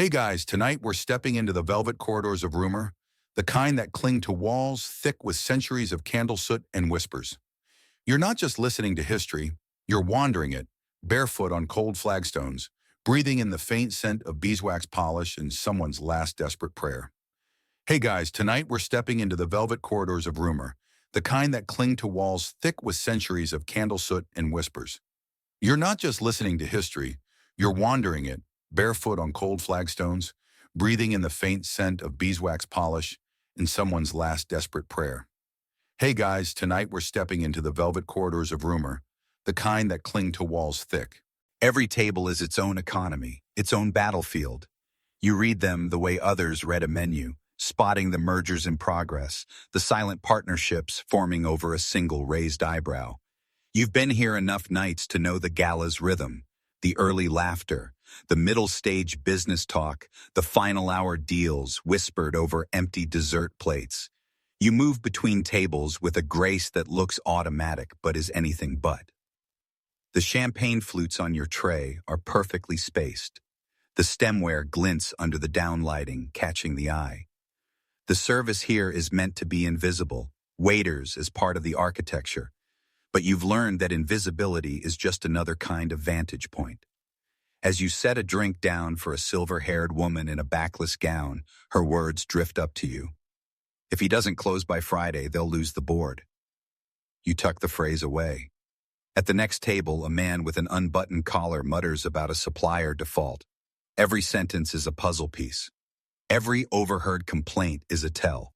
Hey guys, tonight we're stepping into the velvet corridors of rumor, the kind that cling to walls thick with centuries of candle soot and whispers. You're not just listening to history, you're wandering it, barefoot on cold flagstones, breathing in the faint scent of beeswax polish and someone's last desperate prayer. Hey guys, tonight we're stepping into the velvet corridors of rumor, the kind that cling to walls thick with centuries of candle soot and whispers. You're not just listening to history, you're wandering it, barefoot on cold flagstones, breathing in the faint scent of beeswax polish and someone's last desperate prayer. Hey guys, tonight we're stepping into the velvet corridors of rumor, the kind that cling to walls thick. Every table is its own economy, its own battlefield. You read them the way others read a menu, spotting the mergers in progress, the silent partnerships forming over a single raised eyebrow. You've been here enough nights to know the gala's rhythm, the early laughter, the middle stage business talk, the final hour deals whispered over empty dessert plates. You move between tables with a grace that looks automatic but is anything but. The champagne flutes on your tray are perfectly spaced. The stemware glints under the downlighting, catching the eye. The service here is meant to be invisible, waiters as part of the architecture. But you've learned that invisibility is just another kind of vantage point. As you set a drink down for a silver-haired woman in a backless gown, her words drift up to you. If he doesn't close by Friday, they'll lose the board. You tuck the phrase away. At the next table, a man with an unbuttoned collar mutters about a supplier default. Every sentence is a puzzle piece. Every overheard complaint is a tell.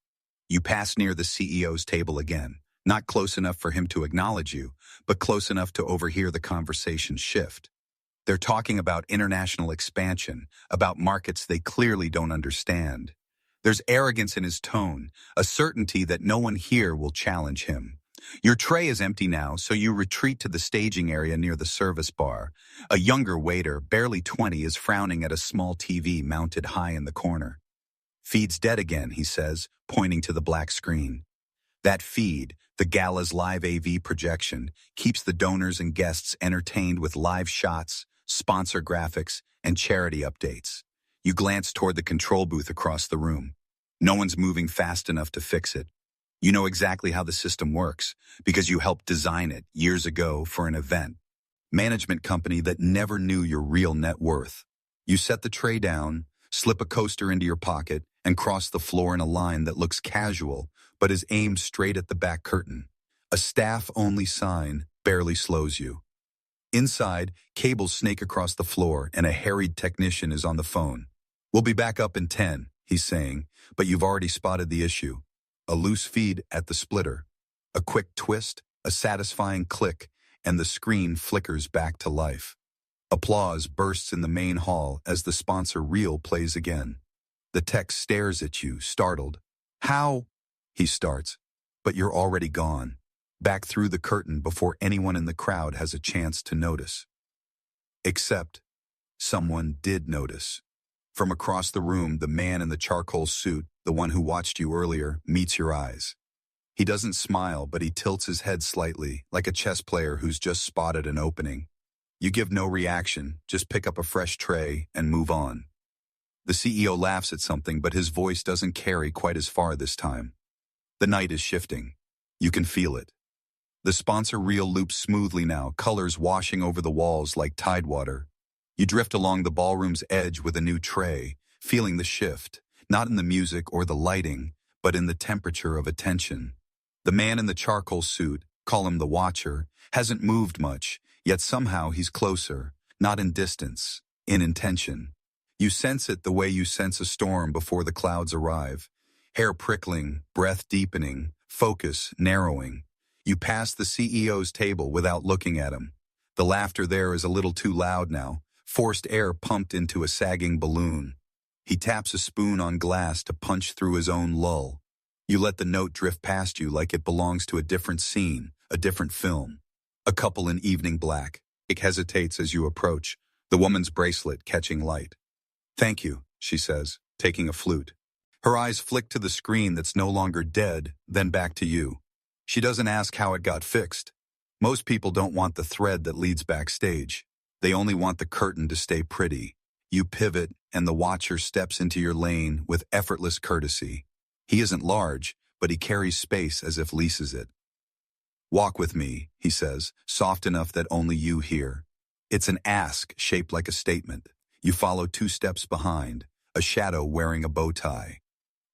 You pass near the CEO's table again. Not close enough for him to acknowledge you, but close enough to overhear the conversation shift. They're talking about international expansion, about markets they clearly don't understand. There's arrogance in his tone, a certainty that no one here will challenge him. Your tray is empty now, so you retreat to the staging area near the service bar. A younger waiter, barely 20, is frowning at a small TV mounted high in the corner. "Feed's dead again," he says, pointing to the black screen. That feed, the Gala's live AV projection, keeps the donors and guests entertained with live shots, sponsor graphics, and charity updates. You glance toward the control booth across the room. No one's moving fast enough to fix it. You know exactly how the system works, because you helped design it years ago for an event. Management company that never knew your real net worth. You set the tray down, slip a coaster into your pocket, and cross the floor in a line that looks casual, but is aimed straight at the back curtain. A staff-only sign barely slows you. Inside, cables snake across the floor and a harried technician is on the phone. "We'll be back up in 10, he's saying, but you've already spotted the issue. A loose feed at the splitter. A quick twist, a satisfying click, and the screen flickers back to life. Applause bursts in the main hall as the sponsor reel plays again. The tech stares at you, startled. "How?" he starts, but you're already gone, back through the curtain before anyone in the crowd has a chance to notice. Except, someone did notice. From across the room, the man in the charcoal suit, the one who watched you earlier, meets your eyes. He doesn't smile, but he tilts his head slightly, like a chess player who's just spotted an opening. You give no reaction, just pick up a fresh tray and move on. The CEO laughs at something, but his voice doesn't carry quite as far this time. The night is shifting. You can feel it. The sponsor reel loops smoothly now, colors washing over the walls like tidewater. You drift along the ballroom's edge with a new tray, feeling the shift, not in the music or the lighting, but in the temperature of attention. The man in the charcoal suit, call him the Watcher, hasn't moved much, yet somehow he's closer, not in distance, in intention. You sense it the way you sense a storm before the clouds arrive. Hair prickling, breath deepening, focus narrowing. You pass the CEO's table without looking at him. The laughter there is a little too loud now, forced air pumped into a sagging balloon. He taps a spoon on glass to punch through his own lull. You let the note drift past you like it belongs to a different scene, a different film. A couple in evening black. It hesitates as you approach, the woman's bracelet catching light. "Thank you," she says, taking a flute. Her eyes flick to the screen that's no longer dead, then back to you. She doesn't ask how it got fixed. Most people don't want the thread that leads backstage. They only want the curtain to stay pretty. You pivot, and the watcher steps into your lane with effortless courtesy. He isn't large, but he carries space as if leases it. "Walk with me," he says, soft enough that only you hear. It's an ask shaped like a statement. You follow 2 steps behind, a shadow wearing a bow tie.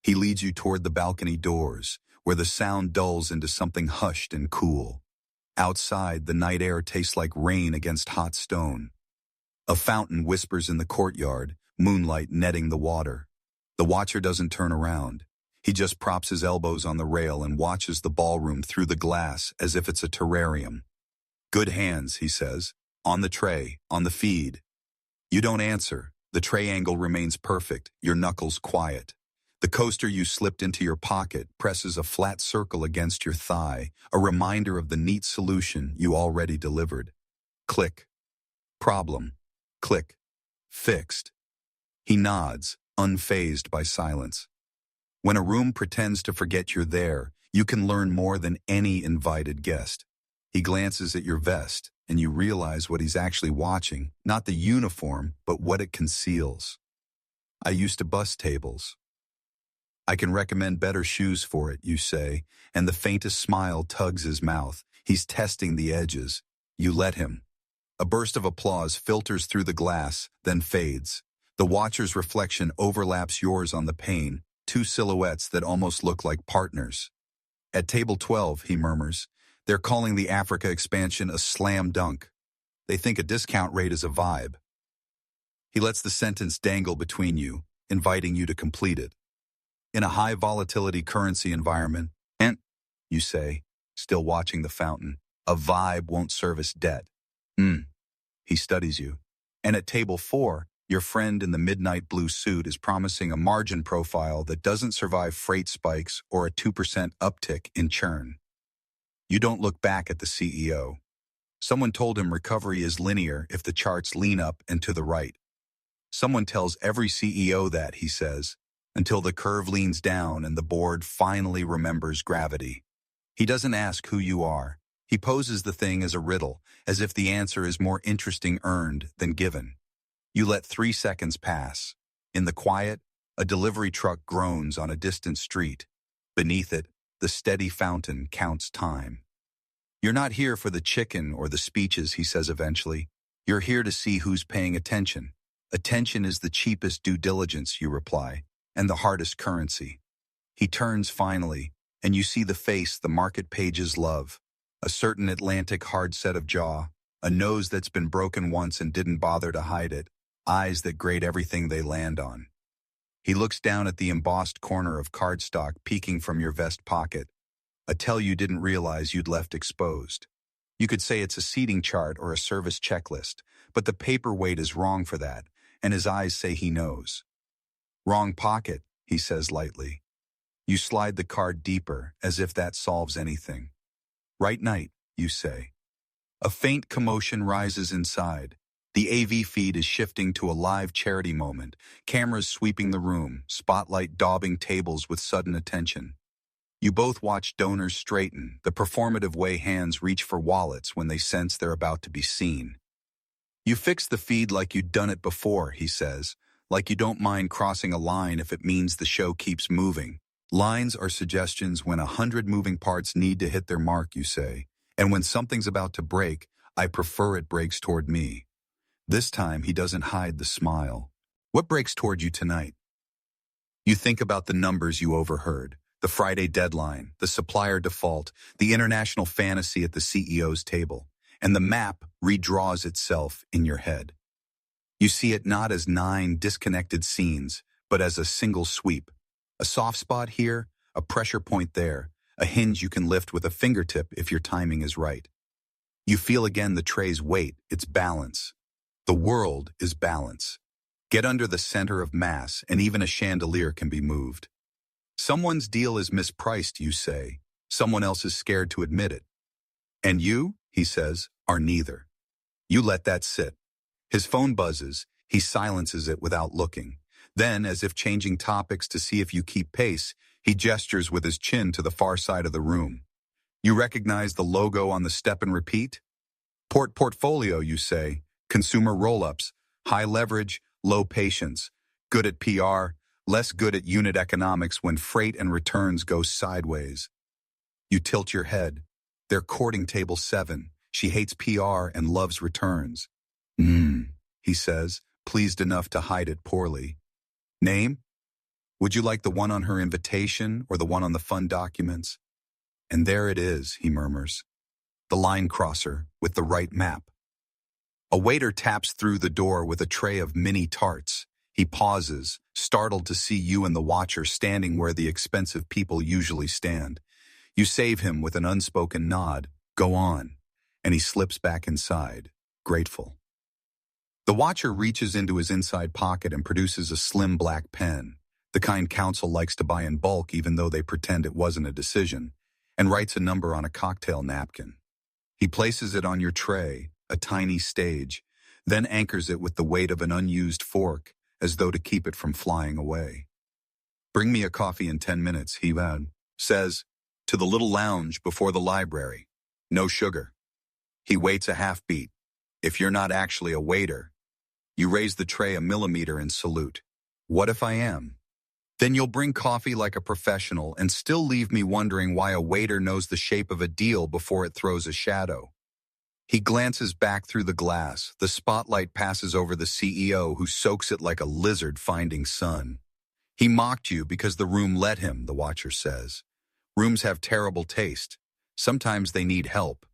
He leads you toward the balcony doors, where the sound dulls into something hushed and cool. Outside, the night air tastes like rain against hot stone. A fountain whispers in the courtyard, moonlight netting the water. The watcher doesn't turn around. He just props his elbows on the rail and watches the ballroom through the glass as if it's a terrarium. "Good hands," he says. "On the tray, on the feed." You don't answer. The tray angle remains perfect, your knuckles quiet. The coaster you slipped into your pocket presses a flat circle against your thigh, a reminder of the neat solution you already delivered. Click. Problem. Click. Fixed. He nods, unfazed by silence. When a room pretends to forget you're there, you can learn more than any invited guest. He glances at your vest, and you realize what he's actually watching, not the uniform, but what it conceals. "I used to bus tables." "I can recommend better shoes for it," you say, and the faintest smile tugs his mouth. He's testing the edges. You let him. A burst of applause filters through the glass, then fades. The watcher's reflection overlaps yours on the pane, 2 silhouettes that almost look like partners. "At table 12, he murmurs. "They're calling the Africa expansion a slam dunk. They think a discount rate is a vibe." He lets the sentence dangle between you, inviting you to complete it. "In a high-volatility currency environment, and," you say, still watching the fountain, "a vibe won't service debt." He studies you. "And at table 4, your friend in the midnight blue suit is promising a margin profile that doesn't survive freight spikes or a 2% uptick in churn." You don't look back at the CEO. Someone told him recovery is linear if the charts lean up and to the right. Someone tells every CEO that, he says, until the curve leans down and the board finally remembers gravity. He doesn't ask who you are. He poses the thing as a riddle, as if the answer is more interesting earned than given. You let 3 seconds pass. In the quiet, a delivery truck groans on a distant street. Beneath it, the steady fountain counts time. "You're not here for the chicken or the speeches," he says eventually. "You're here to see who's paying attention. Attention is the cheapest due diligence," you reply, "and the hardest currency." He turns finally, and you see the face the market pages love. A certain Atlantic hard set of jaw, a nose that's been broken once and didn't bother to hide it, eyes that grade everything they land on. He looks down at the embossed corner of cardstock peeking from your vest pocket, a tell you didn't realize you'd left exposed. You could say it's a seating chart or a service checklist, but the paperweight is wrong for that, and his eyes say he knows. "Wrong pocket," he says lightly. You slide the card deeper, as if that solves anything. "Right night," you say. A faint commotion rises inside. The AV feed is shifting to a live charity moment, cameras sweeping the room, spotlight daubing tables with sudden attention. You both watch donors straighten, the performative way hands reach for wallets when they sense they're about to be seen. You fix the feed like you'd done it before, he says, like you don't mind crossing a line if it means the show keeps moving. Lines are suggestions when 100 moving parts need to hit their mark, you say, and when something's about to break, I prefer it breaks toward me. This time, he doesn't hide the smile. What breaks toward you tonight? You think about the numbers you overheard, the Friday deadline, the supplier default, the international fantasy at the CEO's table, and the map redraws itself in your head. You see it not as 9 disconnected scenes, but as a single sweep. A soft spot here, a pressure point there, a hinge you can lift with a fingertip if your timing is right. You feel again the tray's weight, its balance. The world is balance. Get under the center of mass, and even a chandelier can be moved. Someone's deal is mispriced, you say. Someone else is scared to admit it. And you, he says, are neither. You let that sit. His phone buzzes. He silences it without looking. Then, as if changing topics to see if you keep pace, he gestures with his chin to the far side of the room. You recognize the logo on the step and repeat? Portfolio, you say. Consumer roll-ups, high leverage, low patience, good at PR, less good at unit economics when freight and returns go sideways. You tilt your head. They're courting table 7. She hates PR and loves returns. He says, pleased enough to hide it poorly. Name? Would you like the one on her invitation or the one on the fund documents? And there it is, he murmurs. The line crosser with the right map. A waiter taps through the door with a tray of mini tarts. He pauses, startled to see you and the watcher standing where the expensive people usually stand. You save him with an unspoken nod, go on, and he slips back inside, grateful. The watcher reaches into his inside pocket and produces a slim black pen, the kind counsel likes to buy in bulk even though they pretend it wasn't a decision, and writes a number on a cocktail napkin. He places it on your tray, a tiny stage, then anchors it with the weight of an unused fork, as though to keep it from flying away. Bring me a coffee in 10 minutes, he says, to the little lounge before the library. No sugar. He waits a half beat. If you're not actually a waiter, you raise the tray a millimeter and salute. What if I am? Then you'll bring coffee like a professional and still leave me wondering why a waiter knows the shape of a deal before it throws a shadow. He glances back through the glass. The spotlight passes over the CEO who soaks it like a lizard finding sun. He mocked you because the room let him, the watcher says. Rooms have terrible taste. Sometimes they need help.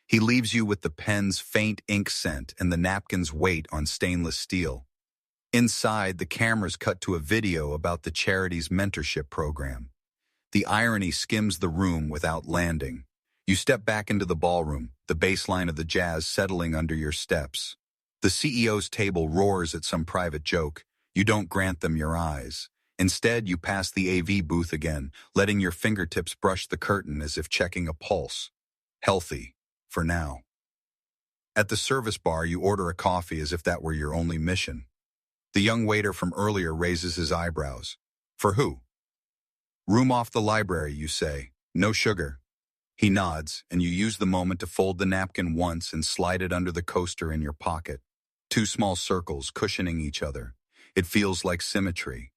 He leaves you with the pen's faint ink scent and the napkin's weight on stainless steel. Inside, the cameras cut to a video about the charity's mentorship program. The irony skims the room without landing. You step back into the ballroom, the bass line of the jazz settling under your steps. The CEO's table roars at some private joke. You don't grant them your eyes. Instead, you pass the AV booth again, letting your fingertips brush the curtain as if checking a pulse. Healthy, for now. At the service bar, you order a coffee as if that were your only mission. The young waiter from earlier raises his eyebrows. For who? Room off the library, you say. No sugar. He nods, and you use the moment to fold the napkin once and slide it under the coaster in your pocket. 2 small circles cushioning each other. It feels like symmetry.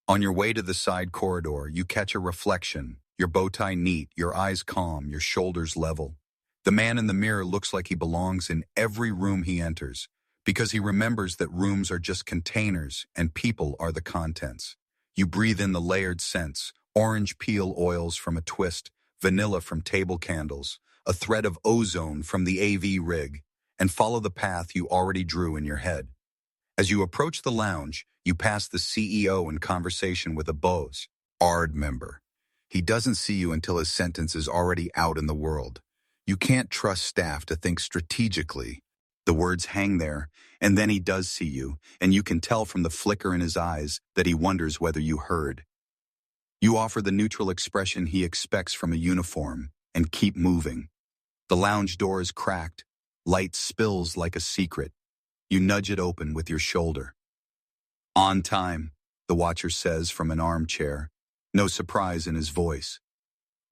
On your way to the side corridor, you catch a reflection, your bow tie neat, your eyes calm, your shoulders level. The man in the mirror looks like he belongs in every room he enters, because he remembers that rooms are just containers and people are the contents. You breathe in the layered scents, orange peel oils from a twist, vanilla from table candles, a thread of ozone from the AV rig, and follow the path you already drew in your head. As you approach the lounge, you pass the CEO in conversation with a Bose ARD member. He doesn't see you until his sentence is already out in the world. You can't trust staff to think strategically. The words hang there, and then he does see you, and you can tell from the flicker in his eyes that he wonders whether you heard. You offer the neutral expression he expects from a uniform, and keep moving. The lounge door is cracked. Light spills like a secret. You nudge it open with your shoulder. On time, the watcher says from an armchair, no surprise in his voice.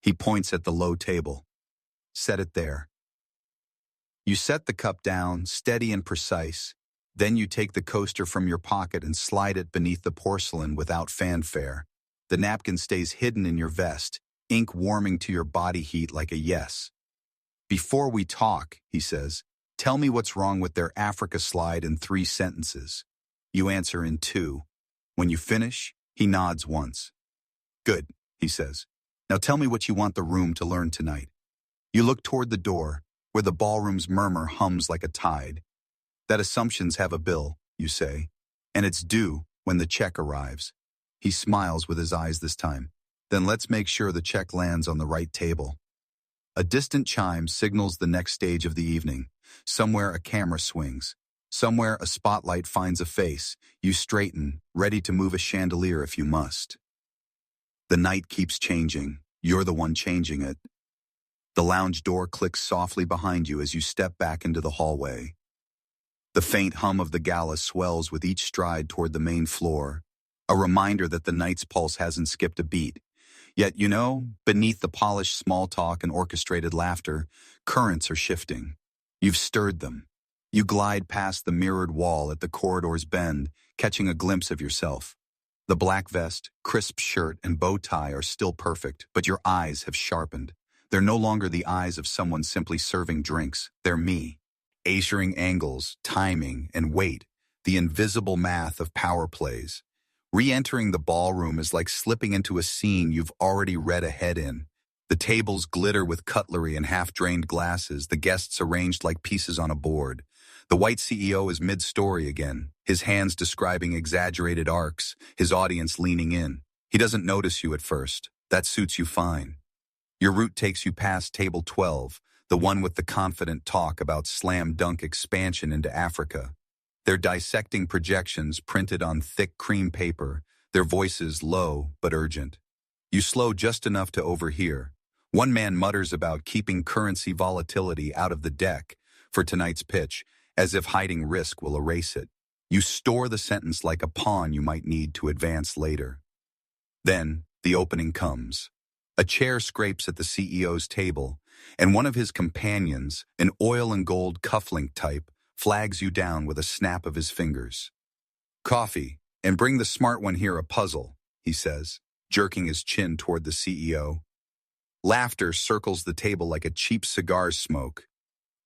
He points at the low table. Set it there. You set the cup down, steady and precise. Then you take the coaster from your pocket and slide it beneath the porcelain without fanfare. The napkin stays hidden in your vest, ink warming to your body heat like a yes. Before we talk, he says, tell me what's wrong with their Africa slide in 3 sentences. You answer in 2. When you finish, he nods once. Good, he says. Now tell me what you want the room to learn tonight. You look toward the door, where the ballroom's murmur hums like a tide. That assumptions have a bill, you say, and it's due when the check arrives. He smiles with his eyes this time. Then let's make sure the check lands on the right table. A distant chime signals the next stage of the evening. Somewhere a camera swings. Somewhere a spotlight finds a face. You straighten, ready to move a chandelier if you must. The night keeps changing. You're the one changing it. The lounge door clicks softly behind you as you step back into the hallway. The faint hum of the Gala swells with each stride toward the main floor, a reminder that the night's pulse hasn't skipped a beat. Yet, beneath the polished small talk and orchestrated laughter, currents are shifting. You've stirred them. You glide past the mirrored wall at the corridor's bend, catching a glimpse of yourself. The black vest, crisp shirt, and bow tie are still perfect, but your eyes have sharpened. They're no longer the eyes of someone simply serving drinks. They're me. Assuring angles, timing, and weight, the invisible math of power plays. Re-entering the ballroom is like slipping into a scene you've already read ahead in. The tables glitter with cutlery and half-drained glasses, the guests arranged like pieces on a board. The white CEO is mid-story again, his hands describing exaggerated arcs, his audience leaning in. He doesn't notice you at first. That suits you fine. Your route takes you past table 12, the one with the confident talk about slam-dunk expansion into Africa. They're dissecting projections printed on thick cream paper, their voices low but urgent. You slow just enough to overhear. One man mutters about keeping currency volatility out of the deck for tonight's pitch, as if hiding risk will erase it. You store the sentence like a pawn you might need to advance later. Then, the opening comes. A chair scrapes at the CEO's table, and one of his companions, an oil and gold cufflink type, flags you down with a snap of his fingers. "Coffee, and bring the smart one here a puzzle," he says, jerking his chin toward the CEO. Laughter circles the table like a cheap cigar smoke.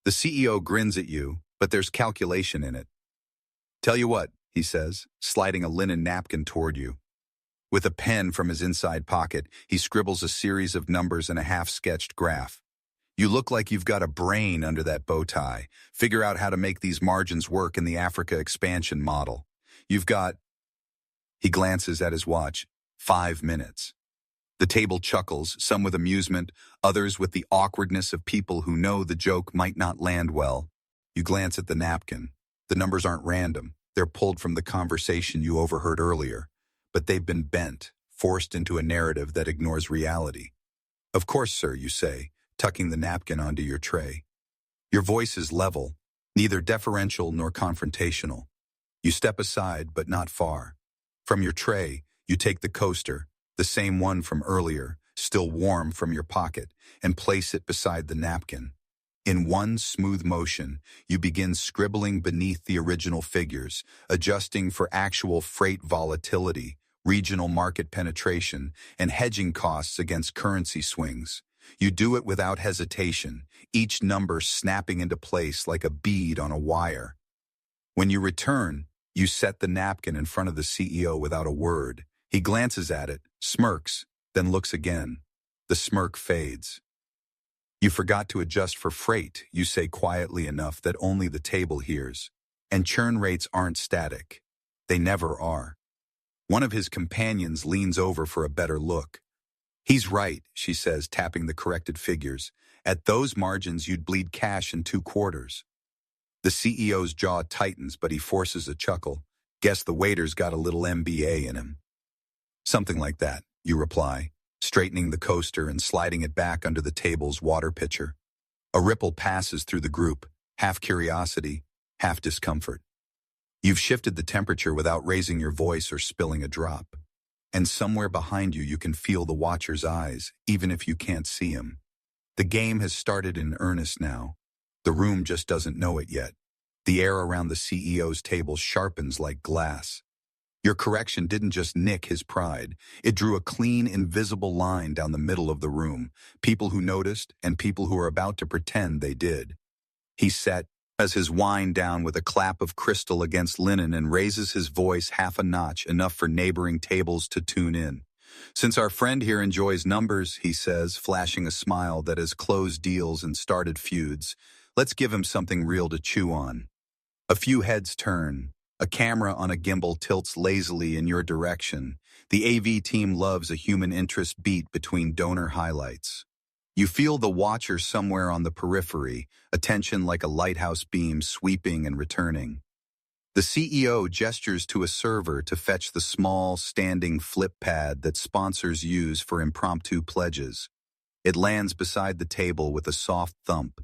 The CEO grins at you, but there's calculation in it. "Tell you what," he says, sliding a linen napkin toward you. With a pen from his inside pocket, he scribbles a series of numbers and a half-sketched graph. "You look like you've got a brain under that bow tie. Figure out how to make these margins work in the Africa expansion model. You've got..." He glances at his watch. 5 minutes. The table chuckles, some with amusement, others with the awkwardness of people who know the joke might not land well. You glance at the napkin. The numbers aren't random. They're pulled from the conversation you overheard earlier. But they've been bent, forced into a narrative that ignores reality. "Of course, sir," you say, tucking the napkin onto your tray. Your voice is level, neither deferential nor confrontational. You step aside, but not far. From your tray, you take the coaster, the same one from earlier, still warm from your pocket, and place it beside the napkin. In one smooth motion, you begin scribbling beneath the original figures, adjusting for actual freight volatility, regional market penetration, and hedging costs against currency swings. You do it without hesitation, each number snapping into place like a bead on a wire. When you return, you set the napkin in front of the CEO without a word. He glances at it, smirks, then looks again. The smirk fades. "You forgot to adjust for freight," you say quietly enough that only the table hears. "And churn rates aren't static. They never are." One of his companions leans over for a better look. "He's right," she says, tapping the corrected figures. "At those margins, you'd bleed cash in 2 quarters. The CEO's jaw tightens, but he forces a chuckle. "Guess the waiter's got a little MBA in him." "Something like that," you reply, straightening the coaster and sliding it back under the table's water pitcher. A ripple passes through the group, half curiosity, half discomfort. You've shifted the temperature without raising your voice or spilling a drop. And somewhere behind you, you can feel the watcher's eyes, even if you can't see him. The game has started in earnest now. The room just doesn't know it yet. The air around the CEO's table sharpens like glass. Your correction didn't just nick his pride. It drew a clean, invisible line down the middle of the room. People who noticed and people who are about to pretend they did. He set his wine down with a clap of crystal against linen and raises his voice half a notch, enough for neighboring tables to tune in. "Since our friend here enjoys numbers," he says, flashing a smile that has closed deals and started feuds, "let's give him something real to chew on." A few heads turn. A camera on a gimbal tilts lazily in your direction. The AV team loves a human interest beat between donor highlights. You feel the watcher somewhere on the periphery, attention like a lighthouse beam sweeping and returning. The CEO gestures to a server to fetch the small, standing flip pad that sponsors use for impromptu pledges. It lands beside the table with a soft thump.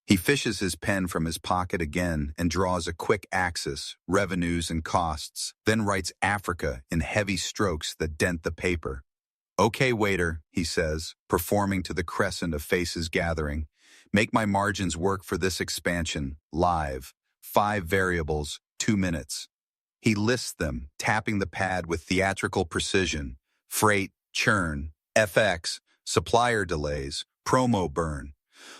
He fishes his pen from his pocket again and draws a quick axis, revenues and costs, then writes Africa in heavy strokes that dent the paper. "Okay, waiter," he says, performing to the crescent of faces gathering. "Make my margins work for this expansion, live." 5 variables, 2 minutes. He lists them, tapping the pad with theatrical precision. Freight, churn, FX, supplier delays, promo burn.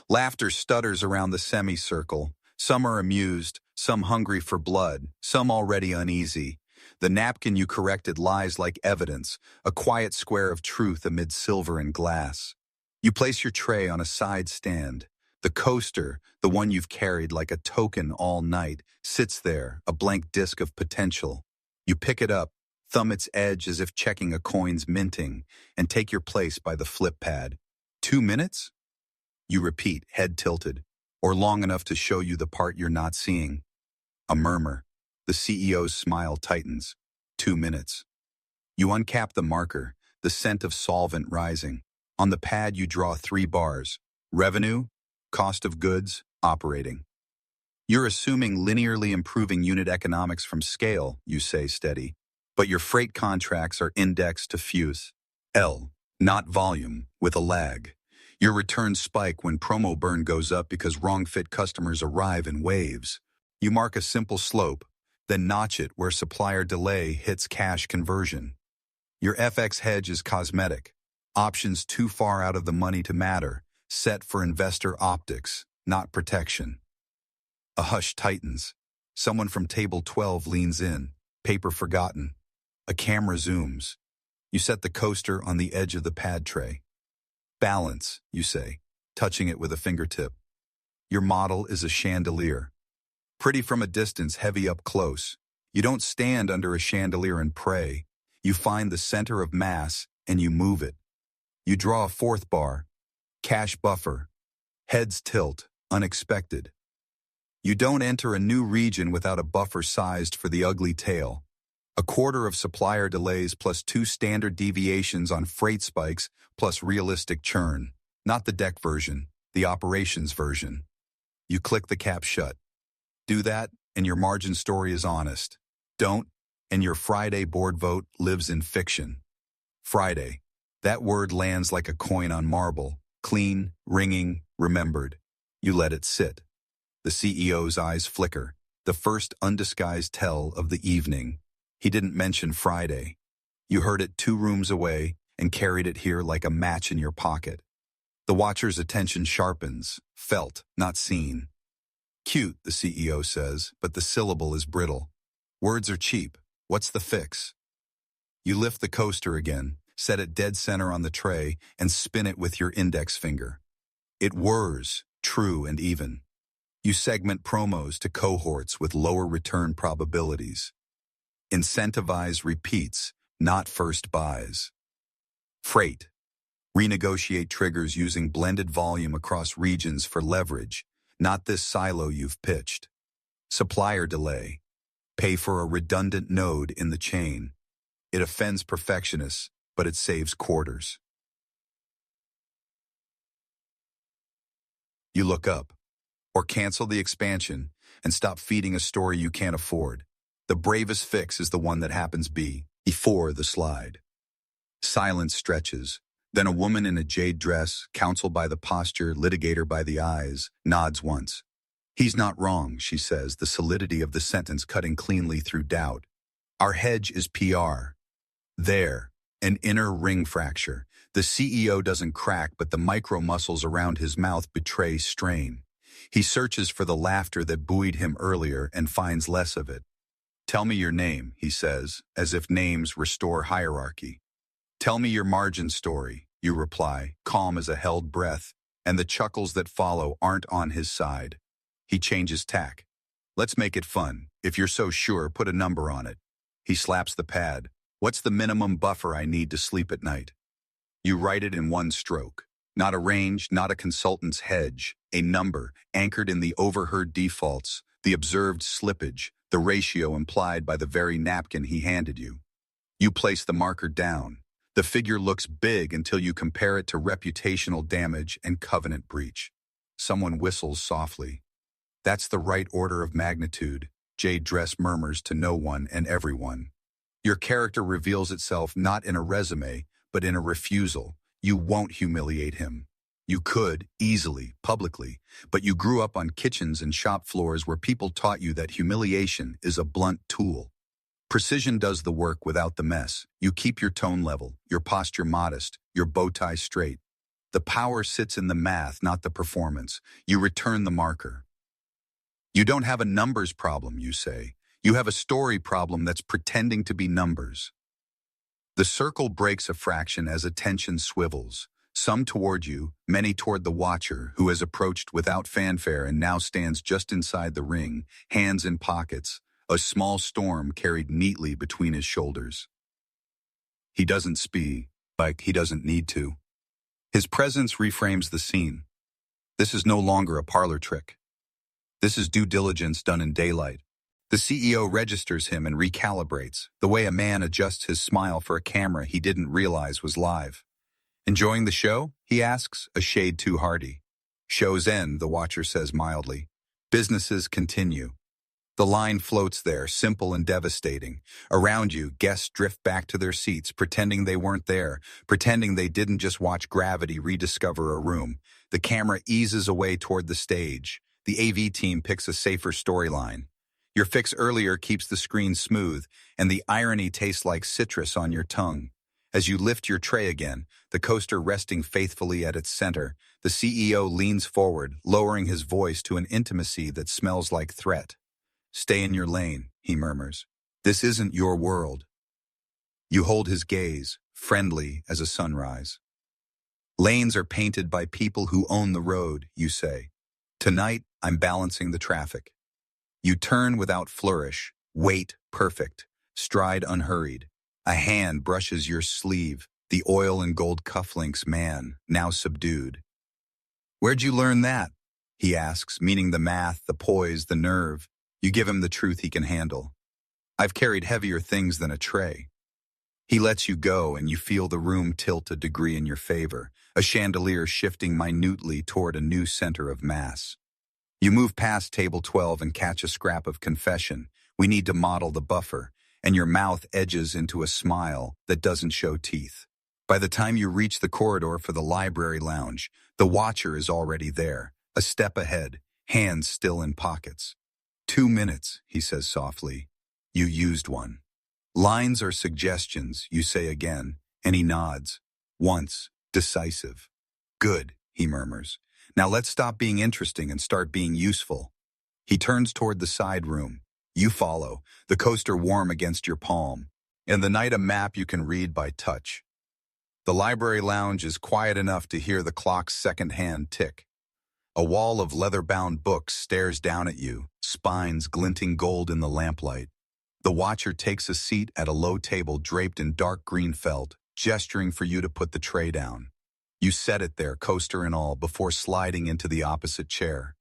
Laughter stutters around the semicircle. Some are amused, some hungry for blood, some already uneasy. The napkin you corrected lies like evidence, a quiet square of truth amid silver and glass. You place your tray on a side stand. The coaster, the one you've carried like a token all night, sits there, a blank disk of potential. You pick it up, thumb its edge as if checking a coin's minting, and take your place by the flip pad. 2 minutes? You repeat, head tilted, or long enough to show you the part you're not seeing. A murmur. The CEO's smile tightens. 2 minutes. You uncap the marker, the scent of solvent rising. On the pad you draw 3 bars. Revenue, cost of goods, operating. You're assuming linearly improving unit economics from scale, you say steady. But your freight contracts are indexed to fuse. L, not volume, with a lag. Your returns spike when promo burn goes up because wrong-fit customers arrive in waves. You mark a simple slope, then notch it where supplier delay hits cash conversion. Your FX hedge is cosmetic. Options too far out of the money to matter, set for investor optics, not protection. A hush tightens. Someone from table 12 leans in, paper forgotten. A camera zooms. You set the coaster on the edge of the pad tray. Balance, you say, touching it with a fingertip. Your model is a chandelier. Pretty from a distance, heavy up close. You don't stand under a chandelier and pray. You find the center of mass and you move it. You draw a 4th bar. Cash buffer. Heads tilt, unexpected. You don't enter a new region without a buffer sized for the ugly tail. A quarter of supplier delays plus 2 standard deviations on freight spikes plus realistic churn. Not the deck version, the operations version. You click the cap shut. Do that, and your margin story is honest. Don't, and your Friday board vote lives in fiction. Friday. That word lands like a coin on marble, clean, ringing, remembered. You let it sit. The CEO's eyes flicker, the first undisguised tell of the evening. He didn't mention Friday. You heard it 2 rooms away and carried it here like a match in your pocket. The watcher's attention sharpens, felt, not seen. Cute, the CEO says, but the syllable is brittle. Words are cheap. What's the fix? You lift the coaster again, set it dead center on the tray, and spin it with your index finger. It whirs, true and even. You segment promos to cohorts with lower return probabilities. Incentivize repeats, not first buys. Freight. Renegotiate triggers using blended volume across regions for leverage, not this silo you've pitched. Supplier delay. Pay for a redundant node in the chain. It offends perfectionists, but it saves quarters. You look up, or cancel the expansion and stop feeding a story you can't afford. The bravest fix is the one that happens before the slide. Silence stretches. Then a woman in a jade dress, counsel by the posture, litigator by the eyes, nods once. He's not wrong, she says, the solidity of the sentence cutting cleanly through doubt. Our hedge is PR. There, an inner ring fracture. The CEO doesn't crack, but the micro muscles around his mouth betray strain. He searches for the laughter that buoyed him earlier and finds less of it. Tell me your name, he says, as if names restore hierarchy. Tell me your margin story, you reply, calm as a held breath, and the chuckles that follow aren't on his side. He changes tack. Let's make it fun. If you're so sure, put a number on it. He slaps the pad. What's the minimum buffer I need to sleep at night? You write it in one stroke. Not a range, not a consultant's hedge. A number, anchored in the overheard defaults, the observed slippage, the ratio implied by the very napkin he handed you. You place the marker down. The figure looks big until you compare it to reputational damage and covenant breach. Someone whistles softly. That's the right order of magnitude, Jade Dress murmurs to no one and everyone. Your character reveals itself not in a resume, but in a refusal. You won't humiliate him. You could, easily, publicly, but you grew up on kitchens and shop floors where people taught you that humiliation is a blunt tool. Precision does the work without the mess. You keep your tone level, your posture modest, your bow tie straight. The power sits in the math, not the performance. You return the marker. You don't have a numbers problem, you say. You have a story problem that's pretending to be numbers. The circle breaks a fraction as attention swivels. Some toward you, many toward the watcher, who has approached without fanfare and now stands just inside the ring, hands in pockets, a small storm carried neatly between his shoulders. He doesn't speak, like he doesn't need to. His presence reframes the scene. This is no longer a parlor trick. This is due diligence done in daylight. The CEO registers him and recalibrates, the way a man adjusts his smile for a camera he didn't realize was live. Enjoying the show? He asks, a shade too hearty. Show's end, the watcher says mildly. Businesses continue. The line floats there, simple and devastating. Around you, guests drift back to their seats, pretending they weren't there, pretending they didn't just watch gravity rediscover a room. The camera eases away toward the stage. The AV team picks a safer storyline. Your fix earlier keeps the screen smooth, and the irony tastes like citrus on your tongue. As you lift your tray again, the coaster resting faithfully at its center, the CEO leans forward, lowering his voice to an intimacy that smells like threat. Stay in your lane, he murmurs. This isn't your world. You hold his gaze, friendly as a sunrise. Lanes are painted by people who own the road, you say. Tonight, I'm balancing the traffic. You turn without flourish, wait perfect, stride unhurried. A hand brushes your sleeve, the oil and gold cufflinks man, now subdued. Where'd you learn that? He asks, meaning the math, the poise, the nerve. You give him the truth he can handle. I've carried heavier things than a tray. He lets you go and you feel the room tilt a degree in your favor, a chandelier shifting minutely toward a new center of mass. You move past table 12 and catch a scrap of confession. We need to model the buffer, and your mouth edges into a smile that doesn't show teeth. By the time you reach the corridor for the library lounge, the watcher is already there, a step ahead, hands still in pockets. 2 minutes, he says softly. You used one. Lines are suggestions, you say again, and he nods. Once, decisive. Good, he murmurs. Now let's stop being interesting and start being useful. He turns toward the side room. You follow, the coaster warm against your palm. In the night a map you can read by touch. The library lounge is quiet enough to hear the clock's second-hand tick. A wall of leather-bound books stares down at you, spines glinting gold in the lamplight. The watcher takes a seat at a low table draped in dark green felt, gesturing for you to put the tray down. You set it there, coaster and all, before sliding into the opposite chair.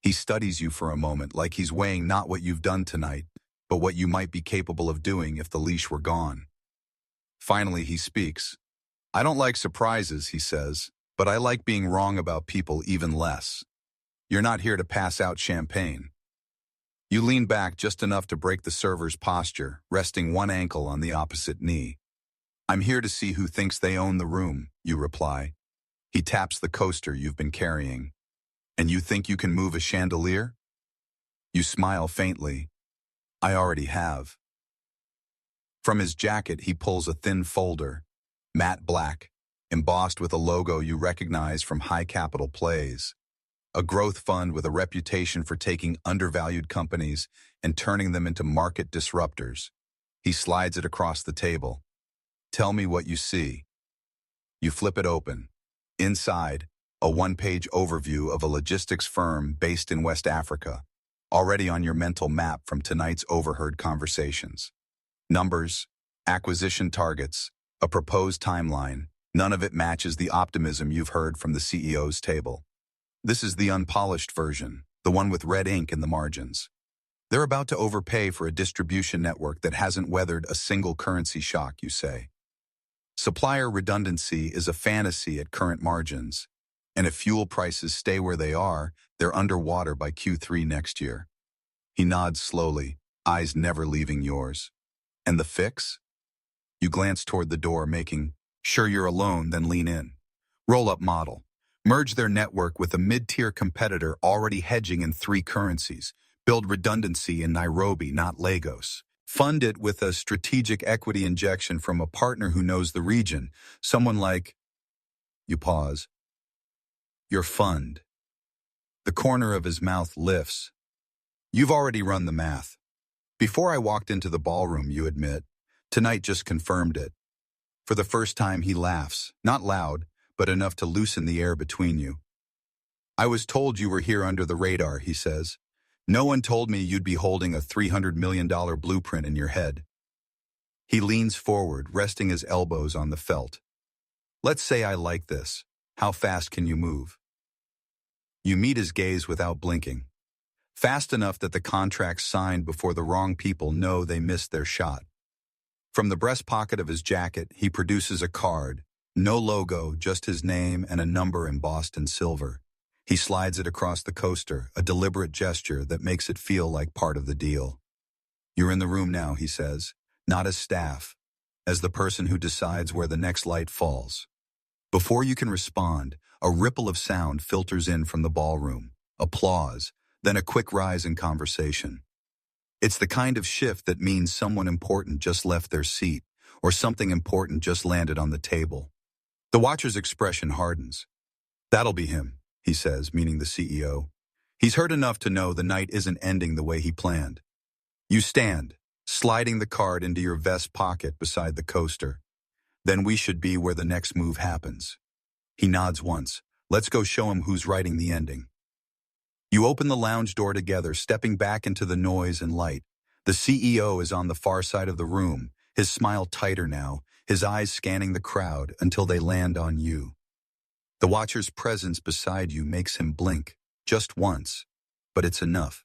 He studies you for a moment, like he's weighing not what you've done tonight, but what you might be capable of doing if the leash were gone. Finally, he speaks. I don't like surprises, he says, but I like being wrong about people even less. You're not here to pass out champagne. You lean back just enough to break the server's posture, resting one ankle on the opposite knee. I'm here to see who thinks they own the room, you reply. He taps the coaster you've been carrying. And you think you can move a chandelier? You smile faintly. I already have. From his jacket, he pulls a thin folder, matte black, embossed with a logo you recognize from high capital plays. A growth fund with a reputation for taking undervalued companies and turning them into market disruptors. He slides it across the table. Tell me what you see. You flip it open. Inside, a one-page overview of a logistics firm based in West Africa, already on your mental map from tonight's overheard conversations. Numbers, acquisition targets, a proposed timeline, none of it matches the optimism you've heard from the CEO's table. This is the unpolished version, the one with red ink in the margins. They're about to overpay for a distribution network that hasn't weathered a single currency shock, you say. Supplier redundancy is a fantasy at current margins. And if fuel prices stay where they are, they're underwater by Q3 next year. He nods slowly, eyes never leaving yours. And the fix? You glance toward the door, making sure you're alone, then lean in. Roll-up model. Merge their network with a mid-tier competitor already hedging in 3 currencies. Build redundancy in Nairobi, not Lagos. Fund it with a strategic equity injection from a partner who knows the region. Someone like, you pause, your fund. The corner of his mouth lifts. You've already run the math. Before I walked into the ballroom, you admit. Tonight just confirmed it. For the first time, he laughs, not loud, but enough to loosen the air between you. I was told you were here under the radar, he says. No one told me you'd be holding a $300 million blueprint in your head. He leans forward, resting his elbows on the felt. Let's say I like this. How fast can you move? You meet his gaze without blinking. Fast enough that the contract's signed before the wrong people know they missed their shot. From the breast pocket of his jacket, he produces a card. No logo, just his name and a number embossed in silver. He slides it across the coaster, a deliberate gesture that makes it feel like part of the deal. You're in the room now, he says, not as staff, as the person who decides where the next light falls. Before you can respond, a ripple of sound filters in from the ballroom. Applause, then a quick rise in conversation. It's the kind of shift that means someone important just left their seat, or something important just landed on the table. The watcher's expression hardens. That'll be him, he says, meaning the CEO. He's heard enough to know the night isn't ending the way he planned. You stand, sliding the card into your vest pocket beside the coaster. Then we should be where the next move happens. He nods once. Let's go show him who's writing the ending. You open the lounge door together, stepping back into the noise and light. The CEO is on the far side of the room, his smile tighter now, his eyes scanning the crowd until they land on you. The watcher's presence beside you makes him blink, just once, but it's enough.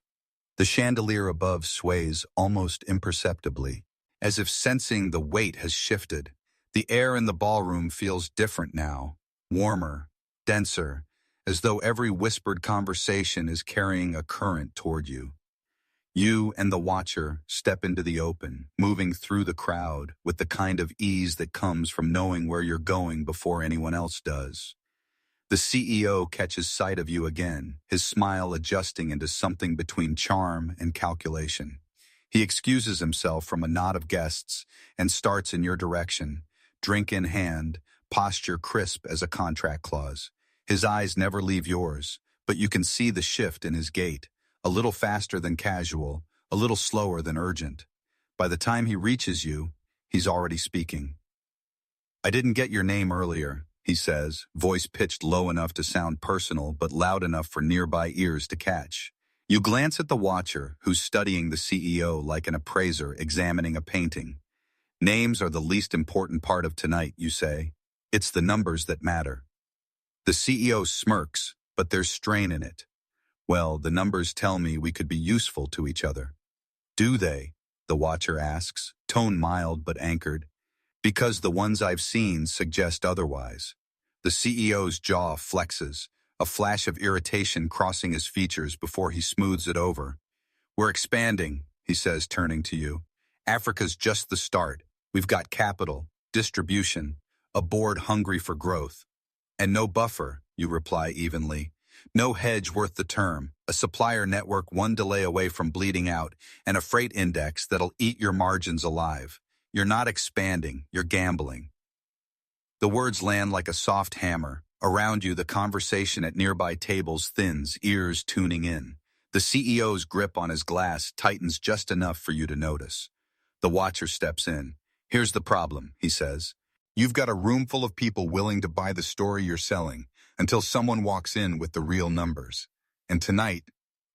The chandelier above sways almost imperceptibly, as if sensing the weight has shifted. The air in the ballroom feels different now, warmer, denser, as though every whispered conversation is carrying a current toward you. You and the watcher step into the open, moving through the crowd with the kind of ease that comes from knowing where you're going before anyone else does. The CEO catches sight of you again, his smile adjusting into something between charm and calculation. He excuses himself from a knot of guests and starts in your direction, drink in hand, posture crisp as a contract clause. His eyes never leave yours, but you can see the shift in his gait, a little faster than casual, a little slower than urgent. By the time he reaches you, he's already speaking. I didn't get your name earlier, he says, voice pitched low enough to sound personal but loud enough for nearby ears to catch. You glance at the watcher, who's studying the CEO like an appraiser examining a painting. Names are the least important part of tonight, you say. It's the numbers that matter. The CEO smirks, but there's strain in it. Well, the numbers tell me we could be useful to each other. Do they? The watcher asks, tone mild but anchored. Because the ones I've seen suggest otherwise. The CEO's jaw flexes, a flash of irritation crossing his features before he smooths it over. We're expanding, he says, turning to you. Africa's just the start. We've got capital, distribution, a board hungry for growth. And no buffer, you reply evenly. No hedge worth the term, a supplier network one delay away from bleeding out, and a freight index that'll eat your margins alive. You're not expanding, you're gambling. The words land like a soft hammer. Around you, the conversation at nearby tables thins, ears tuning in. The CEO's grip on his glass tightens just enough for you to notice. The watcher steps in. Here's the problem, he says. You've got a room full of people willing to buy the story you're selling until someone walks in with the real numbers. And tonight,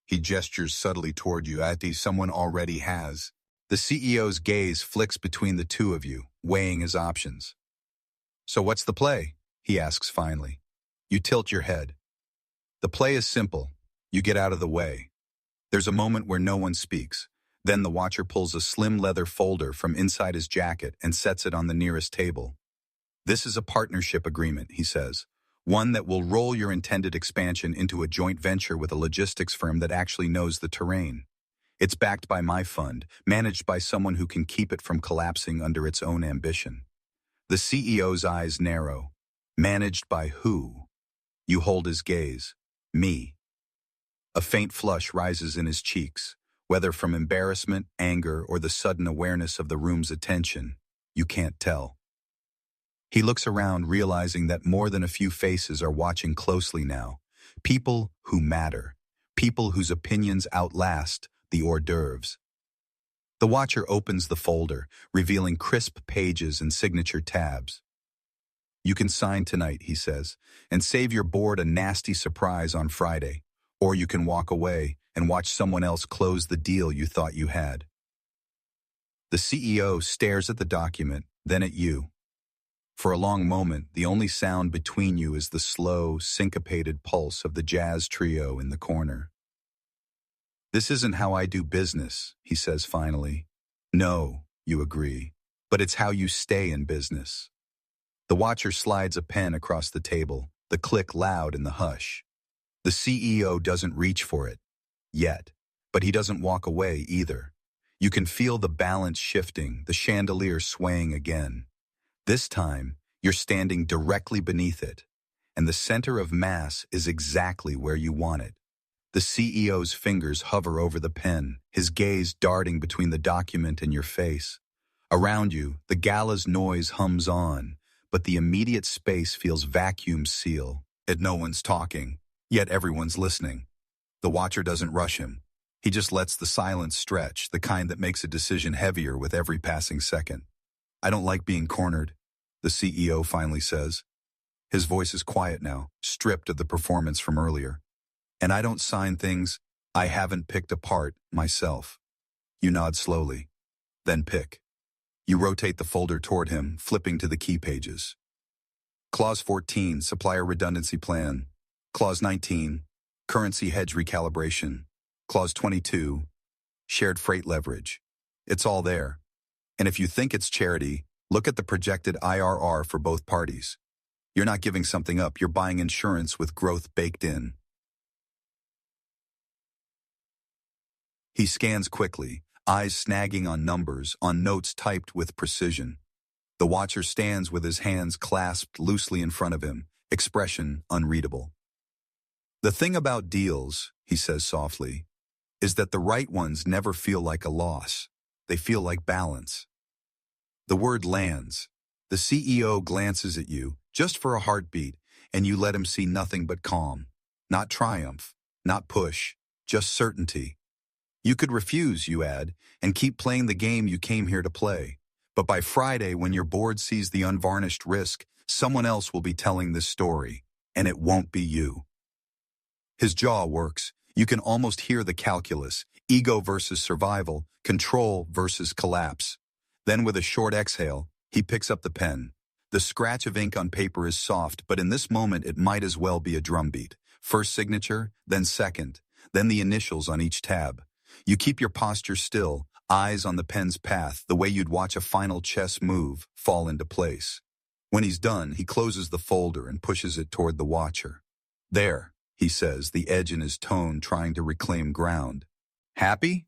he gestures subtly toward you, someone already has. The CEO's gaze flicks between the two of you, weighing his options. So what's the play? He asks finally. You tilt your head. The play is simple. You get out of the way. There's a moment where no one speaks. Then the watcher pulls a slim leather folder from inside his jacket and sets it on the nearest table. This is a partnership agreement, he says. One that will roll your intended expansion into a joint venture with a logistics firm that actually knows the terrain. It's backed by my fund, managed by someone who can keep it from collapsing under its own ambition. The CEO's eyes narrow. Managed by who? You hold his gaze. Me. A faint flush rises in his cheeks, whether from embarrassment, anger, or the sudden awareness of the room's attention. You can't tell. He looks around, realizing that more than a few faces are watching closely now. People who matter. People whose opinions outlast the hors d'oeuvres. The watcher opens the folder, revealing crisp pages and signature tabs. You can sign tonight, he says, and save your board a nasty surprise on Friday. Or you can walk away and watch someone else close the deal you thought you had. The CEO stares at the document, then at you. For a long moment, the only sound between you is the slow, syncopated pulse of the jazz trio in the corner. This isn't how I do business, he says finally. No, you agree, but it's how you stay in business. The watcher slides a pen across the table, the click loud in the hush. The CEO doesn't reach for it, yet, but he doesn't walk away either. You can feel the balance shifting, the chandelier swaying again. This time, you're standing directly beneath it, and the center of mass is exactly where you want it. The CEO's fingers hover over the pen, his gaze darting between the document and your face. Around you, the Gala's noise hums on, but the immediate space feels vacuum seal, and no one's talking, yet everyone's listening. The watcher doesn't rush him. He just lets the silence stretch, the kind that makes a decision heavier with every passing second. I don't like being cornered, the CEO finally says. His voice is quiet now, stripped of the performance from earlier. And I don't sign things I haven't picked apart myself. You nod slowly, then pick. You rotate the folder toward him, flipping to the key pages. Clause 14, Supplier Redundancy Plan. Clause 19, Currency Hedge Recalibration. Clause 22, Shared Freight Leverage. It's all there. And if you think it's charity, look at the projected IRR for both parties. You're not giving something up, you're buying insurance with growth baked in. He scans quickly, eyes snagging on numbers, on notes typed with precision. The watcher stands with his hands clasped loosely in front of him, expression unreadable. The thing about deals, he says softly, is that the right ones never feel like a loss. They feel like balance. The word lands. The CEO glances at you, just for a heartbeat, and you let him see nothing but calm. Not triumph, not push, just certainty. You could refuse, you add, and keep playing the game you came here to play. But by Friday, when your board sees the unvarnished risk, someone else will be telling this story, and it won't be you. His jaw works. You can almost hear the calculus, ego versus survival, control versus collapse. Then with a short exhale, he picks up the pen. The scratch of ink on paper is soft, but in this moment it might as well be a drumbeat. First signature, then second, then the initials on each tab. You keep your posture still, eyes on the pen's path, the way you'd watch a final chess move fall into place. When he's done, he closes the folder and pushes it toward the watcher. There, he says, the edge in his tone trying to reclaim ground. Happy?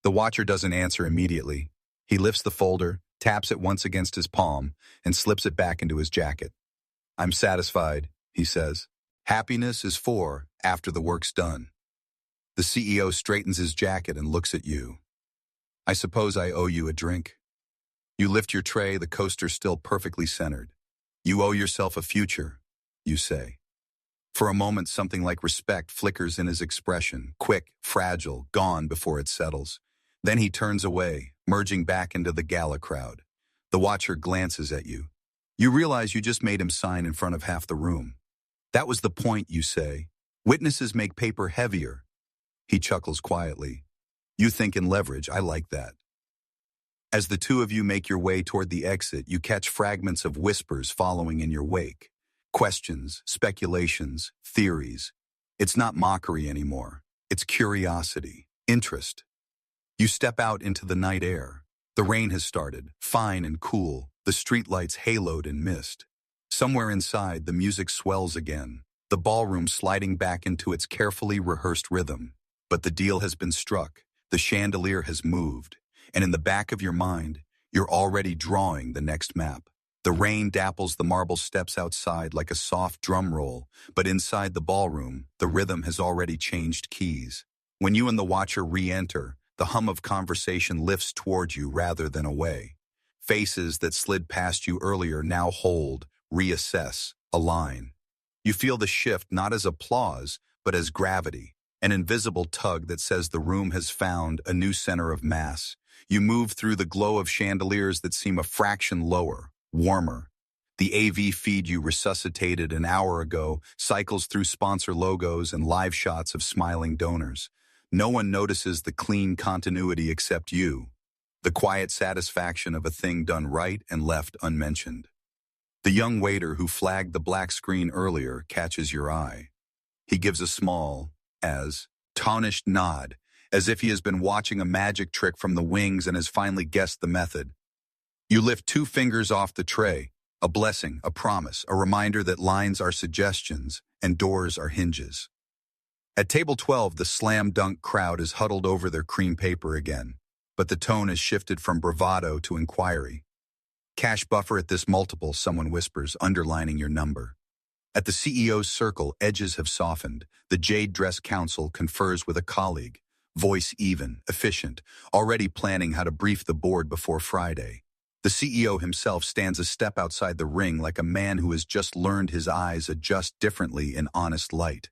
The watcher doesn't answer immediately. He lifts the folder, taps it once against his palm, and slips it back into his jacket. I'm satisfied, he says. Happiness is for after the work's done. The CEO straightens his jacket and looks at you. I suppose I owe you a drink. You lift your tray, the coaster still perfectly centered. You owe yourself a future, you say. For a moment, something like respect flickers in his expression, quick, fragile, gone before it settles. Then he turns away, merging back into the Gala crowd. The watcher glances at you. You realize you just made him sign in front of half the room. That was the point, you say. Witnesses make paper heavier. He chuckles quietly. You think in leverage, I like that. As the two of you make your way toward the exit, you catch fragments of whispers following in your wake. Questions, speculations, theories. It's not mockery anymore. It's curiosity, interest. You step out into the night air. The rain has started, fine and cool, the streetlights haloed in mist. Somewhere inside, the music swells again, the ballroom sliding back into its carefully rehearsed rhythm. But the deal has been struck, the chandelier has moved, and in the back of your mind, you're already drawing the next map. The rain dapples the marble steps outside like a soft drum roll, but inside the ballroom, the rhythm has already changed keys. When you and the watcher re-enter, the hum of conversation lifts toward you rather than away. Faces that slid past you earlier now hold, reassess, align. You feel the shift not as applause, but as gravity, an invisible tug that says the room has found a new center of mass. You move through the glow of chandeliers that seem a fraction lower, warmer. The AV feed you resuscitated an hour ago cycles through sponsor logos and live shots of smiling donors. No one notices the clean continuity except you, the quiet satisfaction of a thing done right and left unmentioned. The young waiter who flagged the black screen earlier catches your eye. He gives a small, tarnished nod, as if he has been watching a magic trick from the wings and has finally guessed the method. You lift 2 fingers off the tray, a blessing, a promise, a reminder that lines are suggestions and doors are hinges. At table 12, the slam dunk crowd is huddled over their cream paper again, but the tone has shifted from bravado to inquiry. Cash buffer at this multiple, someone whispers, underlining your number. At the CEO's circle, edges have softened. The jade-dressed counsel confers with a colleague, voice even, efficient, already planning how to brief the board before Friday. The CEO himself stands a step outside the ring like a man who has just learned his eyes adjust differently in honest light.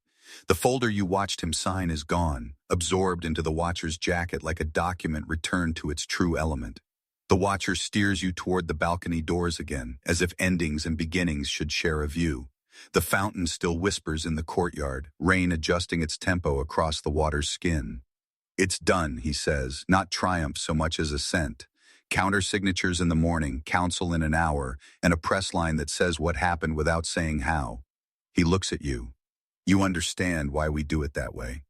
The folder you watched him sign is gone, absorbed into the watcher's jacket like a document returned to its true element. The watcher steers you toward the balcony doors again, as if endings and beginnings should share a view. The fountain still whispers in the courtyard, rain adjusting its tempo across the water's skin. It's done, he says, not triumph so much as assent. Counter-signatures in the morning, counsel in an hour, and a press line that says what happened without saying how. He looks at you. You understand why we do it that way.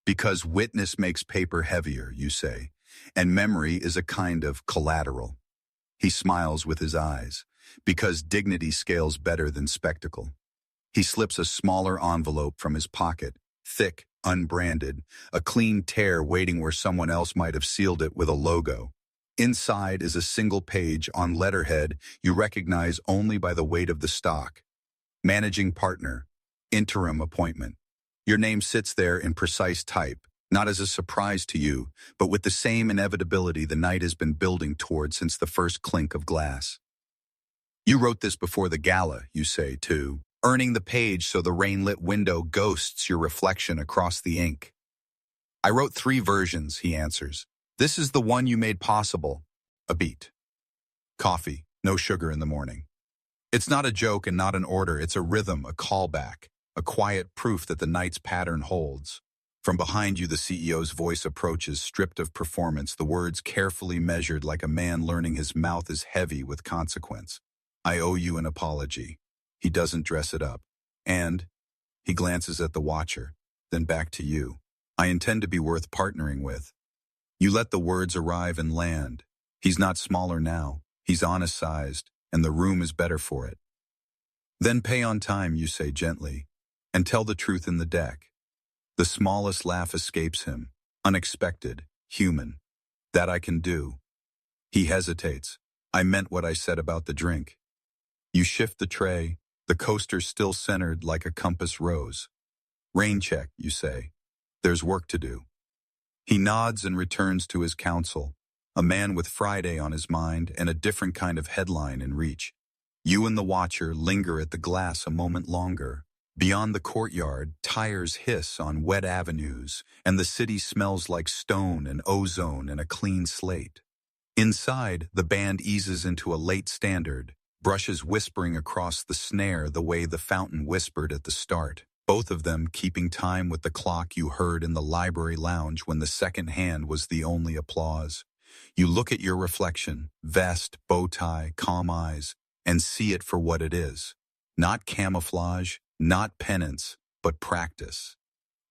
Because witness makes paper heavier, you say, and memory is a kind of collateral. He smiles with his eyes, because dignity scales better than spectacle. He slips a smaller envelope from his pocket, thick, unbranded, a clean tear waiting where someone else might have sealed it with a logo. Inside is a single page on letterhead you recognize only by the weight of the stock. Managing partner, interim appointment. Your name sits there in precise type, not as a surprise to you, but with the same inevitability the night has been building toward since the first clink of glass. You wrote this before the gala, you say, too, earning the page so the rain-lit window ghosts your reflection across the ink. I wrote 3 versions, he answers. This is the one you made possible. A beat. Coffee, no sugar in the morning. It's not a joke and not an order, it's a rhythm, a callback, a quiet proof that the night's pattern holds. From behind you, the CEO's voice approaches, stripped of performance, the words carefully measured like a man learning his mouth is heavy with consequence. I owe you an apology. He doesn't dress it up. And he glances at the watcher, then back to you. I intend to be worth partnering with. You let the words arrive and land. He's not smaller now. He's honest-sized, and the room is better for it. Then pay on time, you say gently, and tell the truth in the deck. The smallest laugh escapes him, unexpected, human. That I can do. He hesitates. I meant what I said about the drink. You shift the tray, the coaster still centered like a compass rose. Rain check, you say. There's work to do. He nods and returns to his counsel, a man with Friday on his mind and a different kind of headline in reach. You and the watcher linger at the glass a moment longer. Beyond the courtyard, tires hiss on wet avenues, and the city smells like stone and ozone and a clean slate. Inside, the band eases into a late standard, brushes whispering across the snare the way the fountain whispered at the start, both of them keeping time with the clock you heard in the library lounge when the second hand was the only applause. You look at your reflection, vest, bow tie, calm eyes, and see it for what it is. Not camouflage, not penance, but practice.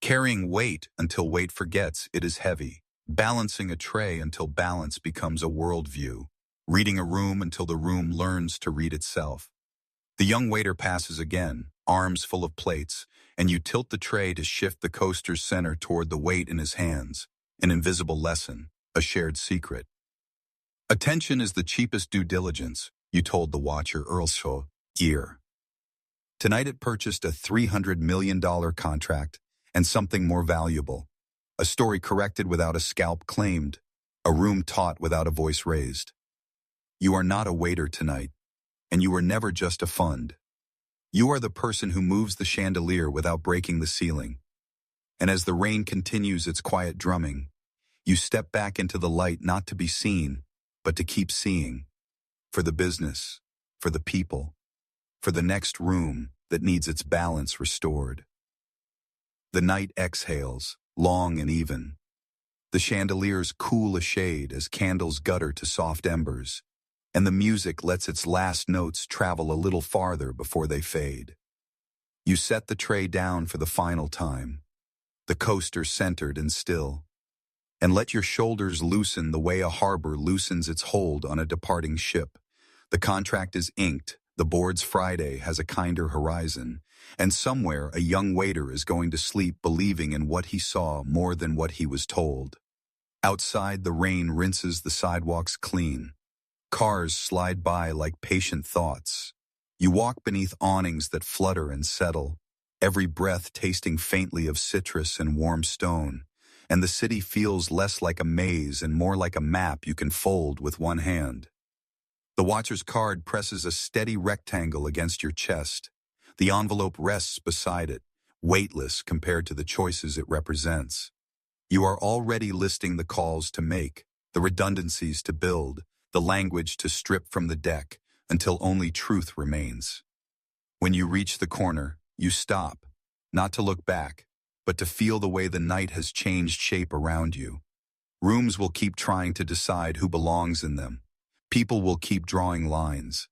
Carrying weight until weight forgets it is heavy. Balancing a tray until balance becomes a worldview. Reading a room until the room learns to read itself. The young waiter passes again, arms full of plates, and you tilt the tray to shift the coaster's center toward the weight in his hands. An invisible lesson, a shared secret. Attention is the cheapest due diligence. You told the watcher Earlshaw, year. Tonight it purchased a $300 million contract and something more valuable. A story corrected without a scalp claimed. A room taught without a voice raised. You are not a waiter tonight, and you are never just a fund. You are the person who moves the chandelier without breaking the ceiling. And as the rain continues its quiet drumming, you step back into the light not to be seen, but to keep seeing. For the business, for the people, for the next room that needs its balance restored. The night exhales, long and even. The chandeliers cool a shade as candles gutter to soft embers, and the music lets its last notes travel a little farther before they fade. You set the tray down for the final time, the coaster centered and still, and let your shoulders loosen the way a harbor loosens its hold on a departing ship. The contract is inked, the board's Friday has a kinder horizon, and somewhere a young waiter is going to sleep believing in what he saw more than what he was told. Outside, the rain rinses the sidewalks clean. Cars slide by like patient thoughts. You walk beneath awnings that flutter and settle, every breath tasting faintly of citrus and warm stone, and the city feels less like a maze and more like a map you can fold with one hand. The watcher's card presses a steady rectangle against your chest. The envelope rests beside it, weightless compared to the choices it represents. You are already listing the calls to make, the redundancies to build, the language to strip from the deck, until only truth remains. When you reach the corner, you stop, not to look back, but to feel the way the night has changed shape around you. Rooms will keep trying to decide who belongs in them. People will keep drawing lines.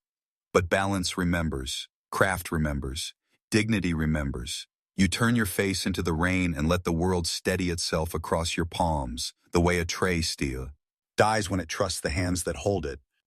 But balance remembers, craft remembers, dignity remembers. You turn your face into the rain and let the world steady itself across your palms, the way a tray steel dies when it trusts the hands that hold it.